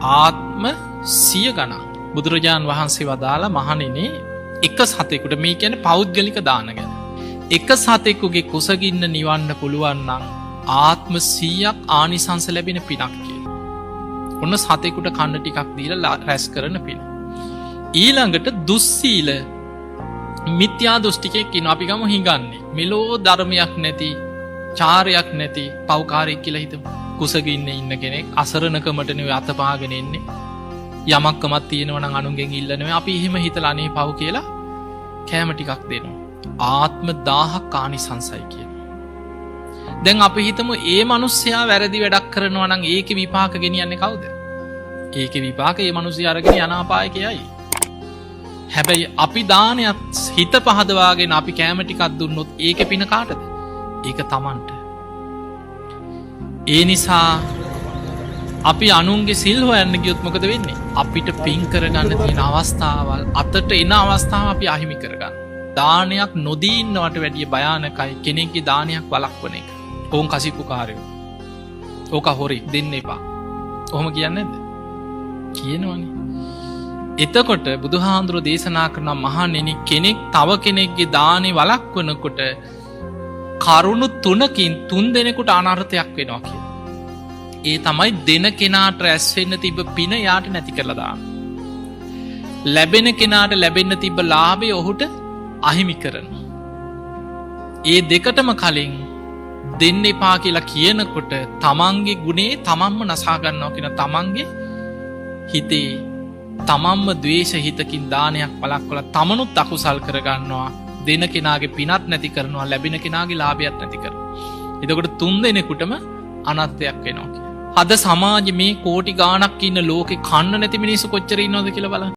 ආත්ම 100 ගණන් බුදුරජාණන් වහන්සේ වදාලා මහණෙනි එක සතෙකුට මේ කියන්නේ පෞද්ගලික දාන ගැන. එක සතෙකුගේ කුසගින්න නිවන්න පුළුවන් නම් ආත්ම 100ක් ආනිසංස ලැබෙන පිනක් කියලා. ඔන්න සතෙකුට කන්න ටිකක් දීලා රැස් කරන පින. ඊළඟට දුස්සීල මිත්‍යා දෘෂ්ටිකයෙක් ඉන්නවා අපි ගමු හිඟන්නේ. මෙලෝ ධර්මයක් නැති, චාරයක් නැති පව්කාරයෙක් කියලා හිතමු. කුසගින්න ඉන්න කෙනෙක් අසරණකමට නෙවෙයි අතපාගෙන ඉන්නේ. යමක්කමක් තියෙනවා නම් අනුන්ගෙන් ඉල්ලනවා. අපි එහෙම හිතලා අනේ පව් කියලා කෑම ටිකක් දෙනවා. ආත්ම 1000ක් ආනිසංසයි කියනවා. දැන් අපි හිතමු ඒ මිනිස්සයා වැරදි වැඩක් කරනවා නම් ඒකේ විපාක ගෙනියන්නේ කවුද? ඒකේ විපාක ඒ මිනිස්සයා අරගෙන යනාපායකයයි. හැබැයි අපි දානයක් හිත පහදවාගෙන අපි කෑම ටිකක් දුන්නොත් ඒකේ පින කාටද? ඒක Tamanට. ඒ නිසා අපි අනුන්ගේ සිල් හොයන්න ගියොත් මොකද වෙන්නේ? අපිට පින් කරගන්න තියෙන අවස්ථාවල් අතට එන අවස්ථාව අපි අහිමි කරගන්න. දානයක් නොදී ඉන්නවට වැඩිය භයානකයි කෙනෙක්ගේ දානයක් වළක්වන එක. ඕන් කසිප්පුකාරයෝ. ඕක හොරි දෙන්න එපා. ඔහොම කියන්නේ නැද්ද? කියනවනේ. එතකොට බුදුහාඳුරෝ දේශනා කරන මහණෙනි කෙනෙක් තව කෙනෙක්ගේ දානේ වළක්වනකොට කරුණු 3කින් 3 දෙනෙකුට අනර්ථයක් වෙනවා කියලා. ඒ තමයි දෙන කෙනාට රැස් වෙන්න තිබ්බ පින යාට නැති කරලා දාන. ලැබෙන කෙනාට ලැබෙන්න තිබ්බ ලාභය ඔහුට අහිමි කරනවා. ඒ දෙකටම කලින් දෙන්න එපා කියලා කියනකොට තමන්ගේ ගුණේ තමන්ම නසා ගන්නවා කියන තමන්ගේ හිතේ තමන්ම ද්වේෂ හිතකින් දානයක් වළක්වලා තමනුත් අකුසල් කරගන්නවා. දෙන කෙනාගේ පිනත් නැති කරනවා, ලැබෙන කෙනාගේ ලාභයත් නැති කරනවා. එතකොට 3 දෙනෙකුටම අනර්ථයක් වෙනවා. අද සමාජ මේ කෝටි ගාණක් ඉන්න ලෝකේ කන්න නැති මිනිස්සු කොච්චර ඉන්නවද කියලා බලන්න.